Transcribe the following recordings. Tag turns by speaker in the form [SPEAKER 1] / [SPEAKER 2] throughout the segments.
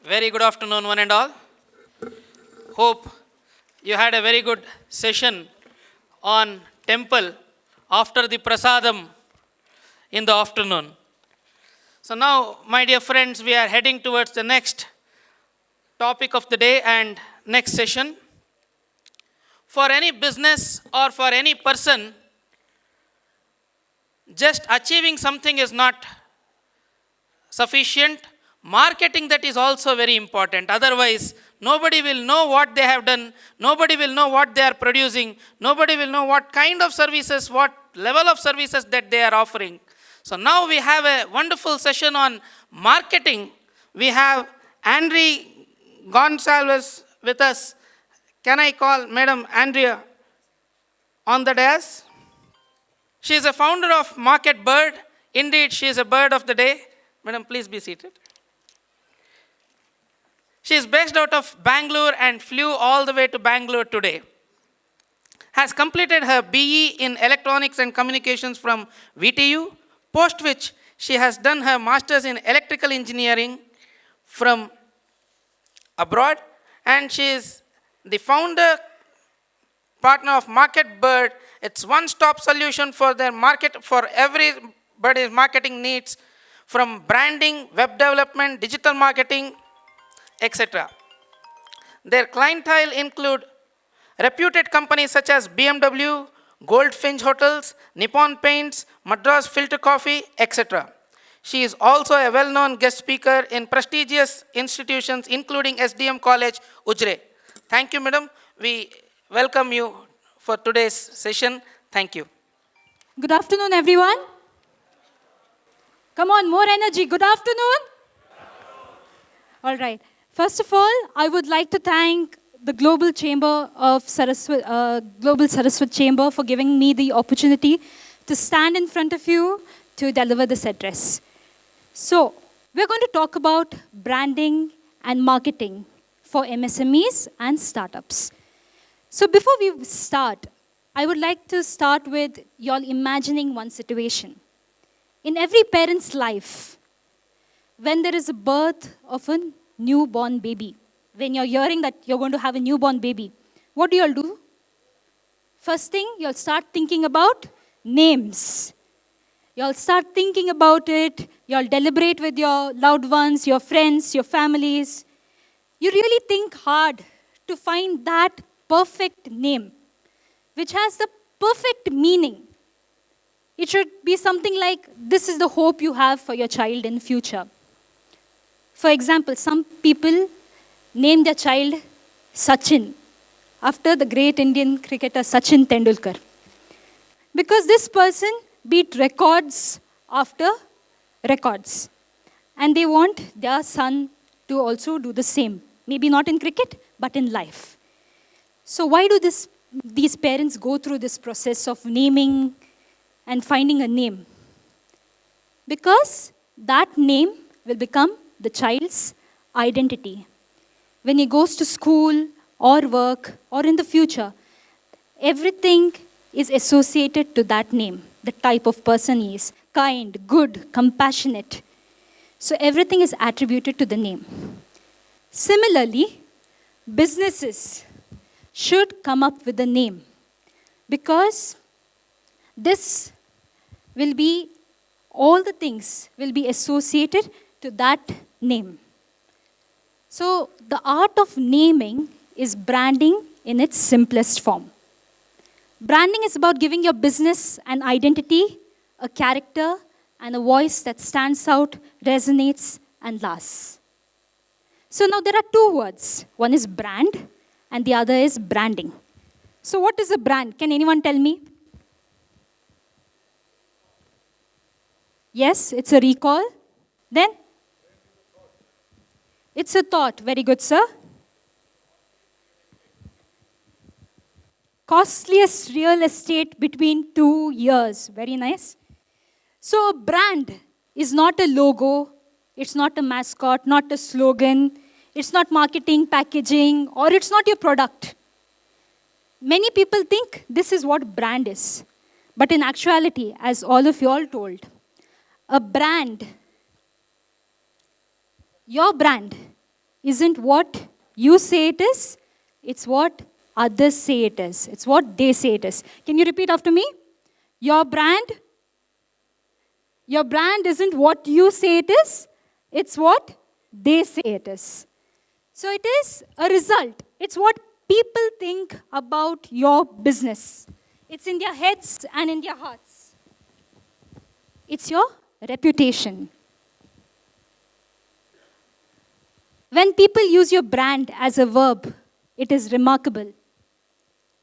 [SPEAKER 1] Very good afternoon, one and all. Hope you had a very good session on temple after the prasadam in the afternoon. So now, my dear friends, we are heading towards the next topic of the day and next session. For any business or for any person, just achieving something is not sufficient. Marketing that is also very important. Otherwise, nobody will know what they have done. Nobody will know what they are producing. Nobody will know what kind of services, what level of services that they are offering. So now we have a wonderful session on marketing. We have Andrea Gonsalves with us. Can I call Madam Andrea on the dais? She is a founder of Market Bird. Indeed, she is a bird of the day. Madam, please be seated. She is based out of Bengaluru and flew all the way to Bengaluru today. Has completed her BE in Electronics and Communications from VTU, post which she has done her Masters in Electrical Engineering from abroad, and she is the founder partner of Market Bird. It's one-stop solution for their market, for everybody's marketing needs, from branding, web development, digital marketing, etc. Their clientele include reputed companies such as BMW, Goldfinch Hotels, Nippon Paints, Madras Filter Coffee, etc. She is also a well-known guest speaker in prestigious institutions including SDM College, Ujre. Thank you, madam. We welcome you for today's session. Thank you.
[SPEAKER 2] Good afternoon, everyone. Come on, more energy. Good afternoon. All right. First of all, I would like to thank the Global Chamber of Saraswat, Global Saraswat Chamber for giving me the opportunity to stand in front of you to deliver this address. So, we're going to talk about branding and marketing for MSMEs and startups. So, before we start, I would like to start with you all imagining one situation. In every parent's life, when there is a birth of a newborn baby, when you're hearing that you're going to have a newborn baby, what do you all do? First thing, you'll start thinking about names. You'll start thinking about it. You'll deliberate with your loved ones, your friends, your families. You really think hard to find that perfect name, which has the perfect meaning. It should be something like, this is the hope you have for your child in future. For example, some people name their child Sachin, after the great Indian cricketer Sachin Tendulkar. Because this person beat records after records. And they want their son to also do the same. Maybe not in cricket, but in life. So why do these parents go through this process of naming and finding a name? Because that name will become the child's identity. When he goes to school or work or in the future, everything is associated to that name, the type of person he is, kind, good, compassionate. So everything is attributed to the name. Similarly, businesses should come up with a name, because this will be, all the things will be associated to that name. So the art of naming is branding in its simplest form. Branding is about giving your business an identity, a character, and a voice that stands out, resonates, and lasts. So now there are two words. One is brand, and the other is branding. So what is a brand? Can anyone tell me? Yes, it's a recall. Then? It's a thought. Very good, sir. Costliest real estate between 2 years. Very nice. So a brand is not a logo. It's not a mascot, not a slogan. It's not marketing, packaging, or it's not your product. Many people think this is what brand is. But in actuality, as all of you all told, a brand, your brand, isn't what you say it is, it's what others say it is. It's what they say it is. Can you repeat after me? Your brand isn't what you say it is, it's what they say it is. So it is a result. It's what people think about your business. It's in their heads and in their hearts. It's your reputation. When people use your brand as a verb, it is remarkable.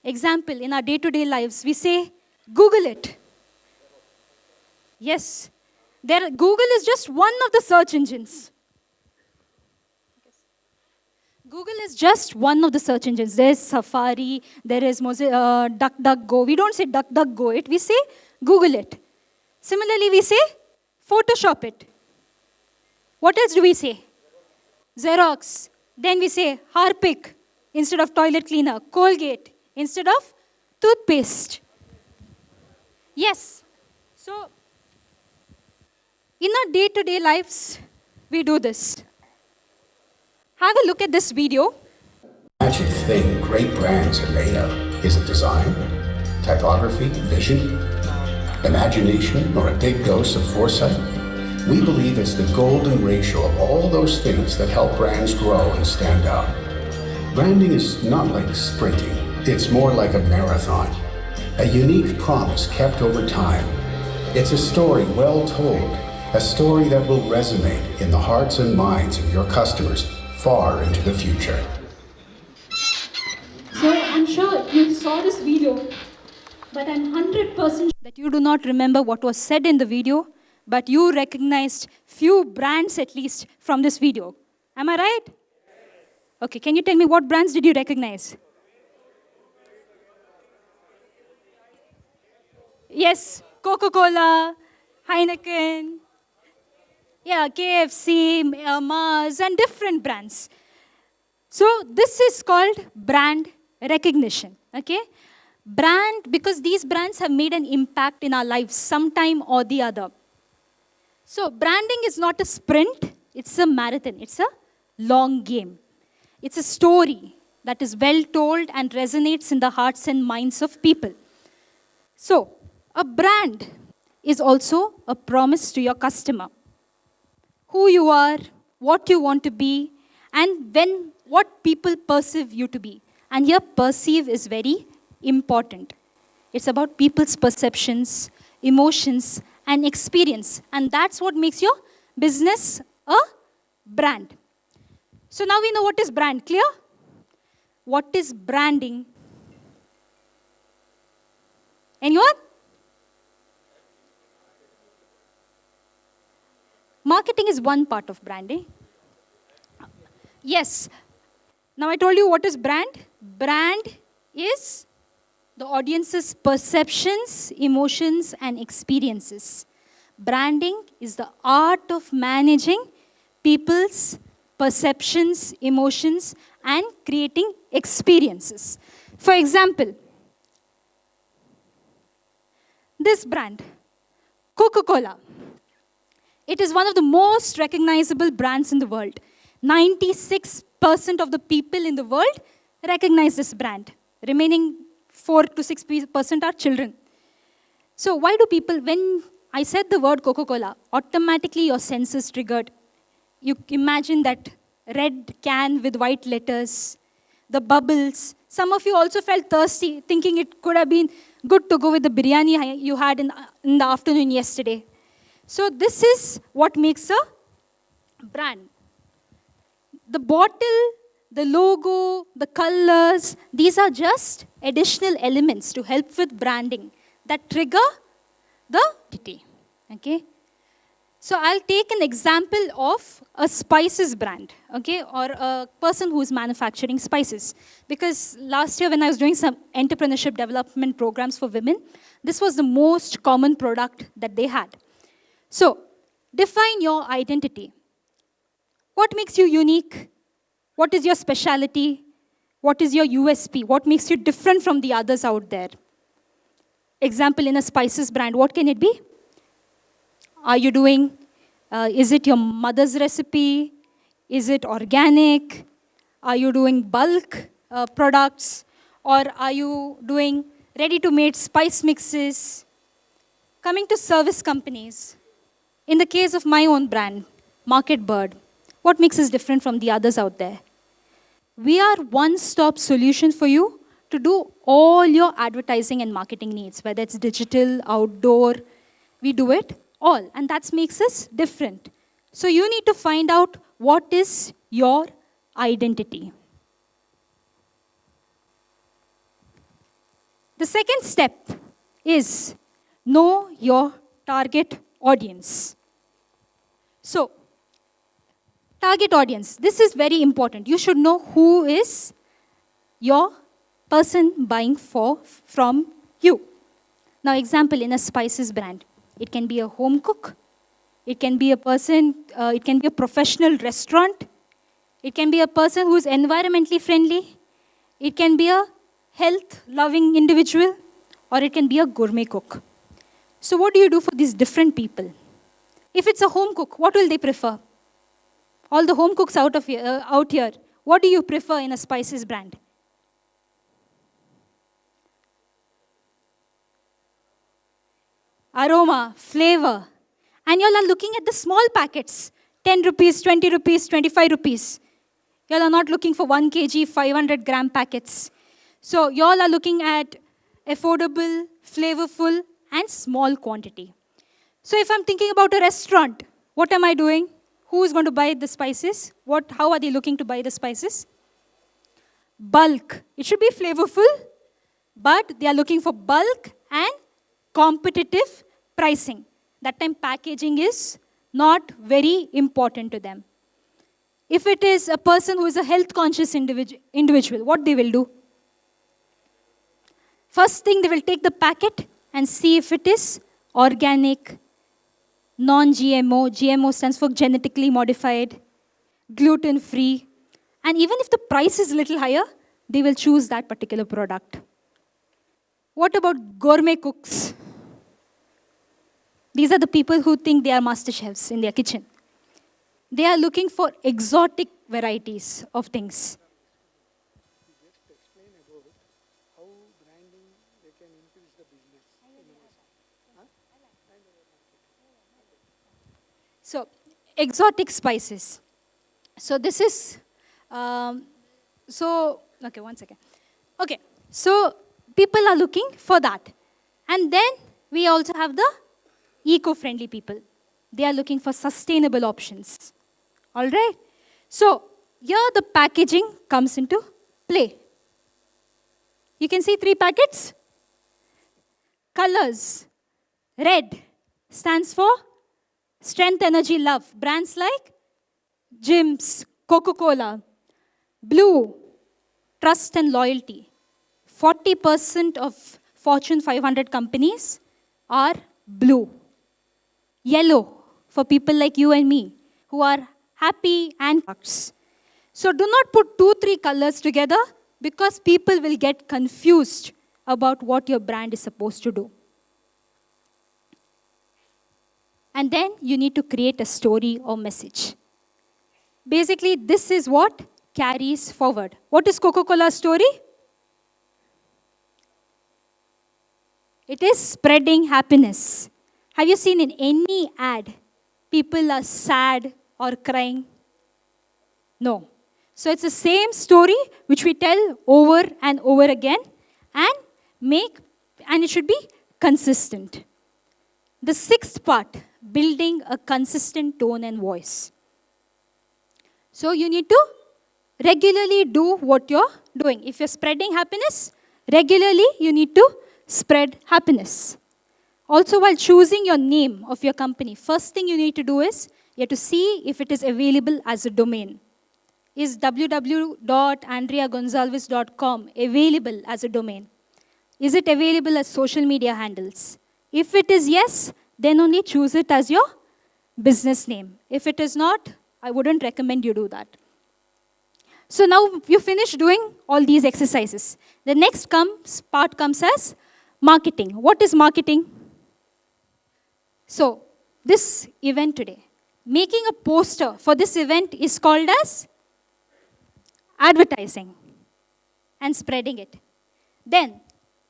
[SPEAKER 2] Example, in our day-to-day lives, we say, Google it. Yes, Google is just one of the search engines. Google is just one of the search engines. There's Safari, there is DuckDuckGo. We don't say DuckDuckGo it, we say Google it. Similarly, we say Photoshop it. What else do we say? Xerox. Then we say Harpic instead of toilet cleaner. Colgate instead of toothpaste. Yes. So, in our day-to-day lives, we do this. Have a look at this video.
[SPEAKER 3] Magic thing great brands are made of. Is it design, typography, vision, imagination, or a big dose of foresight? We believe it's the golden ratio of all those things that help brands grow and stand out. Branding is not like sprinting. It's more like a marathon. A unique promise kept over time. It's a story well told. A story that will resonate in the hearts and minds of your customers far into the future.
[SPEAKER 2] So I'm sure you saw this video, but I'm 100% that you do not remember what was said in the video, but you recognized few brands at least from this video. Am I right? Okay, can you tell me what brands did you recognize? Yes, Coca-Cola, Heineken, yeah, KFC, Mars, and different brands. So this is called brand recognition, okay? Brand, because these brands have made an impact in our lives sometime or the other. So branding is not a sprint, it's a marathon, it's a long game. It's a story that is well told and resonates in the hearts and minds of people. So a brand is also a promise to your customer. Who you are, what you want to be, and what people perceive you to be. And here, perceive is very important. It's about people's perceptions, emotions, and experience. And that's what makes your business a brand. So now we know what is brand. Clear? What is branding? Anyone? Marketing is one part of branding. Yes. Now I told you what is brand. Brand is the audience's perceptions, emotions, and experiences. Branding is the art of managing people's perceptions, emotions, and creating experiences. For example, this brand, Coca-Cola. It is one of the most recognizable brands in the world. 96% of the people in the world recognize this brand. Remaining 4 to 6% are children. So why do people, when I said the word Coca-Cola, automatically your senses triggered. You imagine that red can with white letters, the bubbles. Some of you also felt thirsty, thinking it could have been good to go with the biryani you had in the afternoon yesterday. So this is what makes a brand. The bottle, the logo, the colors, these are just additional elements to help with branding that trigger the identity. Okay? So I'll take an example of a spices brand, okay, or a person who is manufacturing spices. Because last year when I was doing some entrepreneurship development programs for women, this was the most common product that they had. So, define your identity. What makes you unique? What is your specialty? What is your USP? What makes you different from the others out there? Example, in a spices brand, what can it be? Are you doing, is it your mother's recipe? Is it organic? Are you doing bulk products? Or are you doing ready-to-made spice mixes? Coming to service companies, in the case of my own brand, Market Bird, what makes us different from the others out there? We are one-stop solution for you to do all your advertising and marketing needs, whether it's digital, outdoor, we do it all. And that makes us different. So you need to find out what is your identity. The second step is know your target audience. So, target audience, this is very important. You should know who is your person buying from you. Now, example, in a spices brand, it can be a home cook, it can be a person, it can be a professional restaurant, it can be a person who's environmentally friendly, it can be a health-loving individual, or it can be a gourmet cook. So what do you do for these different people? If it's a home cook, what will they prefer? All the home cooks out here, what do you prefer in a spices brand? Aroma, flavor. And you all are looking at the small packets, 10 rupees, 20 rupees, 25 rupees. You all are not looking for 1 kg, 500 gram packets. So you all are looking at affordable, flavorful, and small quantity. So if I'm thinking about a restaurant, what am I doing? Who is going to buy the spices? How are they looking to buy the spices? Bulk. It should be flavorful, but they are looking for bulk and competitive pricing. That time packaging is not very important to them. If it is a person who is a health-conscious individual, what they will do? First thing, they will take the packet and see if it is organic, non-GMO. GMO stands for genetically modified, gluten-free. And even if the price is a little higher, they will choose that particular product. What about gourmet cooks? These are the people who think they are master chefs in their kitchen. They are looking for exotic varieties of things. So, exotic spices. So this is, okay, one second. Okay, so people are looking for that. And then we also have the eco-friendly people. They are looking for sustainable options. All right? So here the packaging comes into play. You can see 3 packets. Colors. Red stands for strength, energy, love. Brands like Gyms, Coca-Cola. Blue, trust and loyalty. 40% of Fortune 500 companies are blue. Yellow, for people like you and me, who are happy and products. So do not put 2-3 colors together, because people will get confused about what your brand is supposed to do. And then you need to create a story or message. Basically, this is what carries forward. What is Coca-Cola's story? It is spreading happiness. Have you seen in any ad, people are sad or crying? No. So it's the same story which we tell over and over again and it should be consistent. The 6th part, building a consistent tone and voice. So you need to regularly do what you're doing. If you're spreading happiness, regularly you need to spread happiness. Also, while choosing your name of your company, first thing you need to do is you have to see if it is available as a domain. Is www.andreagonsalves.com available as a domain? Is it available as social media handles? If it is yes, then only choose it as your business name. If it is not, I wouldn't recommend you do that. So now you finish doing all these exercises. The next part comes as marketing. What is marketing? So this event today, making a poster for this event is called as advertising and spreading it. Then,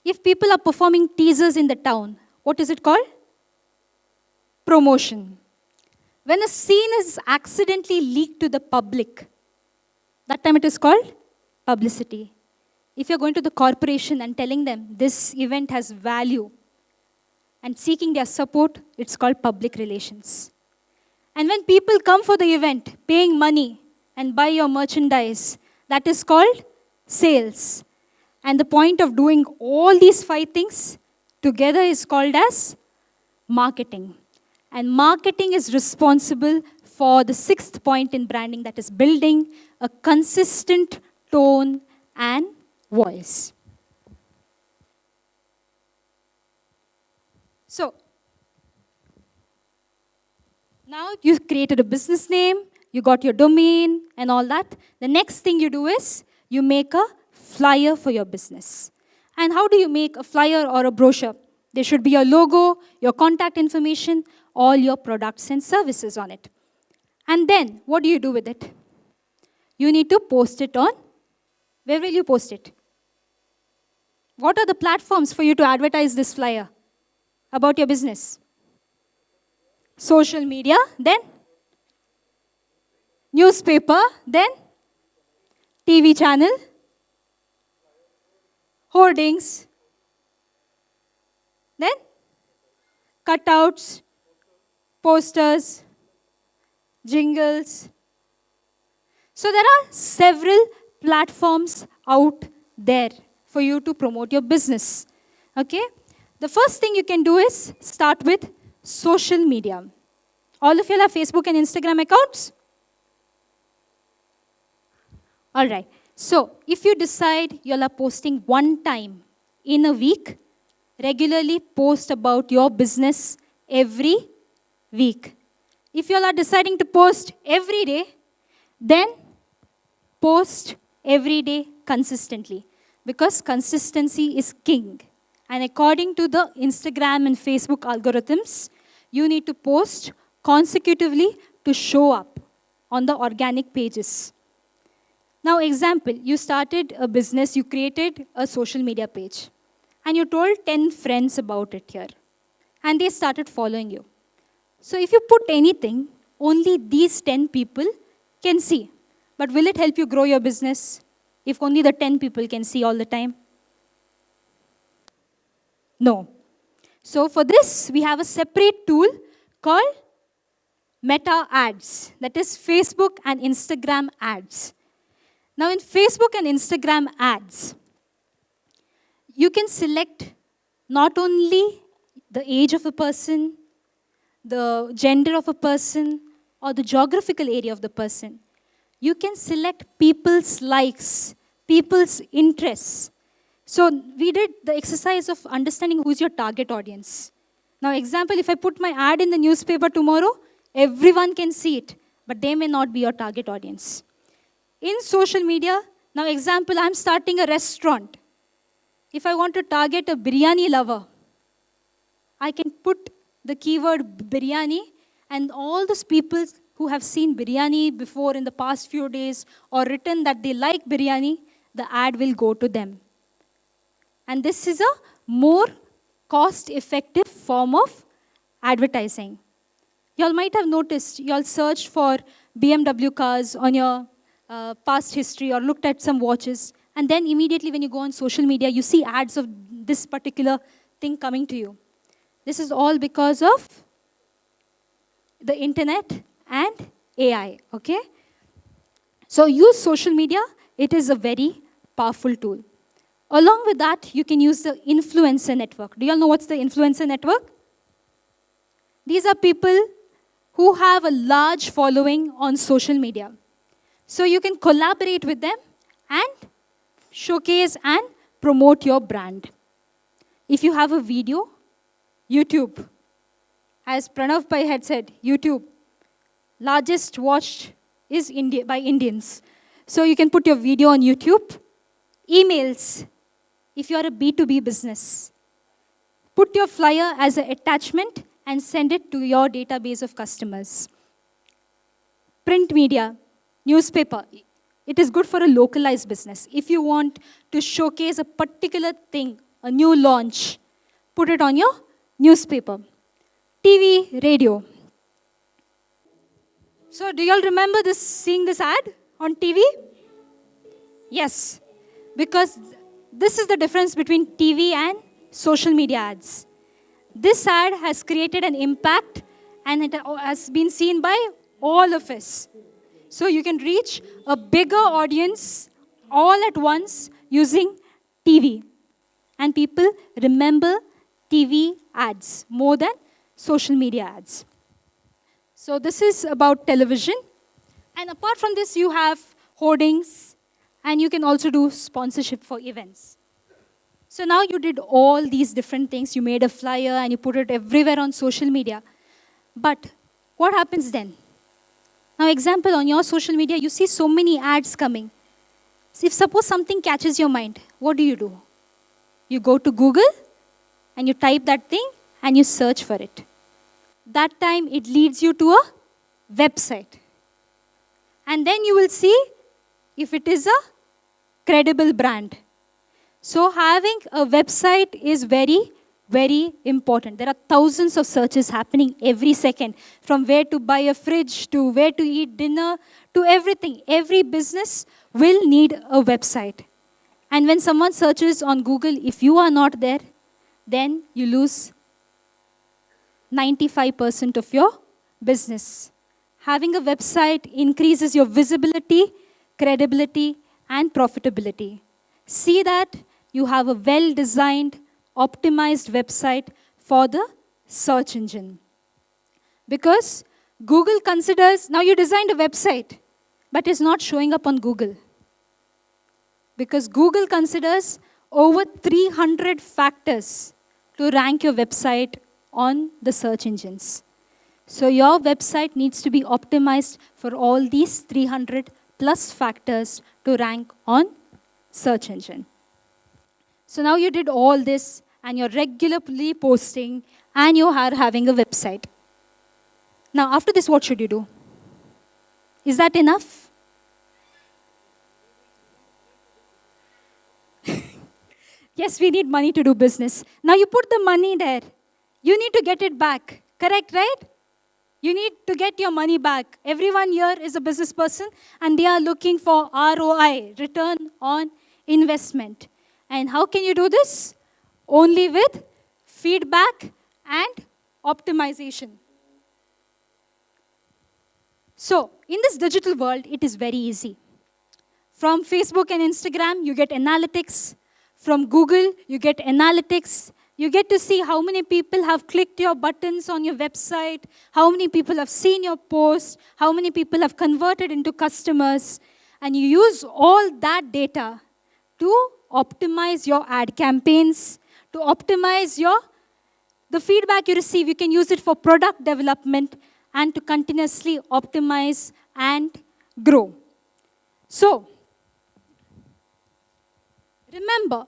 [SPEAKER 2] if people are performing teasers in the town, what is it called? Promotion. When a scene is accidentally leaked to the public, that time it is called publicity. If you're going to the corporation and telling them this event has value and seeking their support, it's called public relations. And when people come for the event, paying money and buy your merchandise, that is called sales. And the point of doing all these 5 things together is called as marketing. And marketing is responsible for the 6th point in branding, that is building a consistent tone and voice. So, now you've created a business name, you got your domain and all that. The next thing you do is you make a flyer for your business. And how do you make a flyer or a brochure? There should be your logo, your contact information, all your products and services on it. And then, what do you do with it? You need to post it on, where will you post it? What are the platforms for you to advertise this flyer about your business? Social media, then newspaper, then TV channel, hoardings, then cutouts, posters, jingles. So there are several platforms out there for you to promote your business. Okay? The first thing you can do is start with social media. All of you have Facebook and Instagram accounts? All right. So if you decide you are posting one time in a week, regularly post about your business every week. If you are deciding to post every day, then post every day consistently, because consistency is king. And according to the Instagram and Facebook algorithms, you need to post consecutively to show up on the organic pages. Now, example, you started a business, you created a social media page, and you told 10 friends about it here, and they started following you. So if you put anything, only these 10 people can see. But will it help you grow your business if only the 10 people can see all the time? No. So for this, we have a separate tool called Meta Ads, that is Facebook and Instagram ads. Now in Facebook and Instagram ads, you can select not only the age of a person, the gender of a person, or the geographical area of the person. You can select people's likes, people's interests. So we did the exercise of understanding who's your target audience. Now example, if I put my ad in the newspaper tomorrow, everyone can see it, but they may not be your target audience. In social media, now example, I'm starting a restaurant. If I want to target a biryani lover, I can put the keyword biryani, and all those people who have seen biryani before in the past few days or written that they like biryani, the ad will go to them. And this is a more cost-effective form of advertising. You all might have noticed, you all searched for BMW cars on your past history or looked at some watches, and then immediately when you go on social media, you see ads of this particular thing coming to you. This is all because of the internet and AI, okay? So use social media. It is a very powerful tool. Along with that, you can use the influencer network. Do you all know what's the influencer network? These are people who have a large following on social media. So you can collaborate with them and showcase and promote your brand. If you have a video, YouTube, as Pranav Pai had said, YouTube, largest watched is by Indians. So you can put your video on YouTube. Emails, if you are a B2B business, put your flyer as an attachment and send it to your database of customers. print media, newspaper. It is good for a localized business. If you want to showcase a particular thing, a new launch, put it on your newspaper. TV, radio. So do you all remember this, seeing this ad on TV? Yes, because this is the difference between TV and social media ads. This ad has created an impact and it has been seen by all of us. So you can reach a bigger audience all at once using TV. And people remember TV ads more than social media ads. So this is about television. And apart from this, you have hoardings, and you can also do sponsorship for events. So now you did all these different things. You made a flyer and you put it everywhere on social media. But what happens then? Now, example, on your social media, you see so many ads coming. So if suppose something catches your mind, what do? You go to Google and you type that thing and you search for it. That time it leads you to a website. And then you will see if it is a credible brand. So having a website is very, very important. There are thousands of searches happening every second, from where to buy a fridge, to where to eat dinner, to everything. Every business will need a website. And when someone searches on Google, if you are not there, then you lose 95% of your business. Having a website increases your visibility, credibility, and profitability. See that you have a well-designed, optimized website for the search engine. Because Google considers, now you designed a website, but it's not showing up on Google. Because Google considers over 300 factors to rank your website on the search engines. So your website needs to be optimized for all these 300 plus factors to rank on search engine. So now you did all this and you're regularly posting and you are having a website. Now after this, what should you do? Is that enough? Yes, we need money to do business. Now you put the money there. You need to get it back. Correct, right? You need to get your money back. Everyone here is a business person and they are looking for ROI, return on investment. And how can you do this? Only with feedback and optimization. So, in this digital world, it is very easy. From Facebook and Instagram, you get analytics. From Google, you get analytics. You get to see how many people have clicked your buttons on your website, how many people have seen your post, how many people have converted into customers. And you use all that data to optimize your ad campaigns, to optimize the feedback you receive. You can use it for product development and to continuously optimize and grow. So, remember,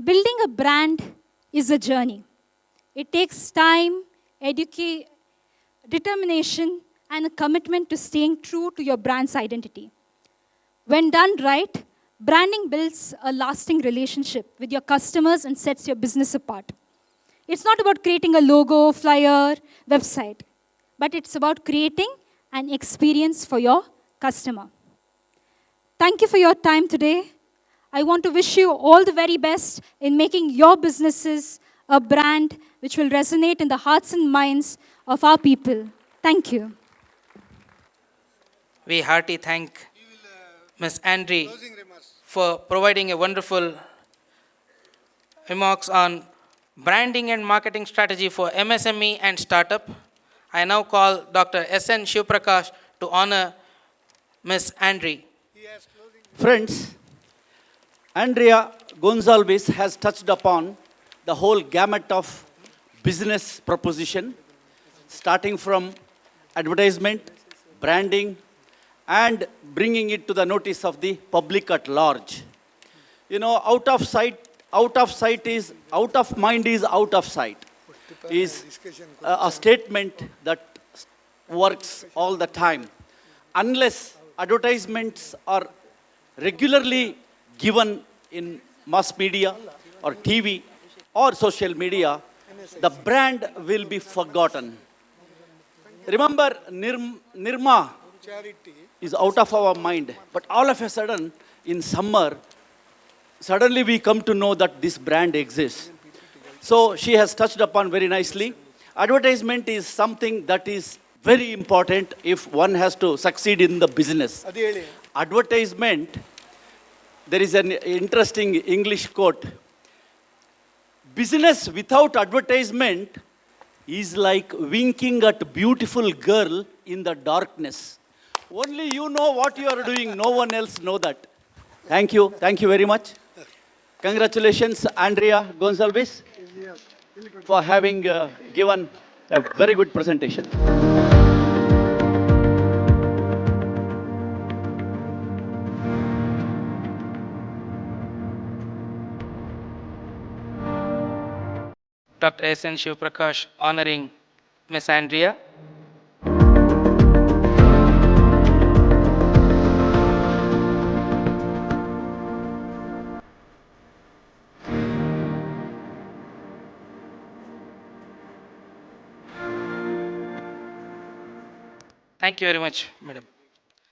[SPEAKER 2] building a brand is a journey. It takes time, determination, and a commitment to staying true to your brand's identity. When done right, branding builds a lasting relationship with your customers and sets your business apart. It's not about creating a logo, flyer, website, but it's about creating an experience for your customer. Thank you for your time today. I want to wish you all the very best in making your businesses a brand which will resonate in the hearts and minds of our people. Thank you.
[SPEAKER 1] We heartily thank Ms. Andrea for providing a wonderful remarks on branding and marketing strategy for MSME and startup. I now call Dr. S.N. Shivprakash to honor Ms. Andrea.
[SPEAKER 4] Friends, Andrea Gonsalves has touched upon the whole gamut of business proposition, starting from advertisement, branding, and bringing it to the notice of the public at large. You know, out of sight is, out of mind is out of sight, is a statement that works all the time. unless advertisements are regularly given in mass media or TV or social media, the brand will be forgotten. Remember, Nirma is out of our mind, but all of a sudden, in summer, suddenly we come to know that this brand exists. So she has touched upon very nicely. Advertisement is something that is very important if one has to succeed in the business. Advertisement, there is an interesting English quote. Business without advertisement is like winking at beautiful girl in the darkness. Only you know what you are doing, no one else know that. Thank you very much. Congratulations, Andrea Gonsalves, for having given a very good presentation.
[SPEAKER 1] Dr. S.N. Shivprakash honoring Miss Andrea. Thank you very much, madam.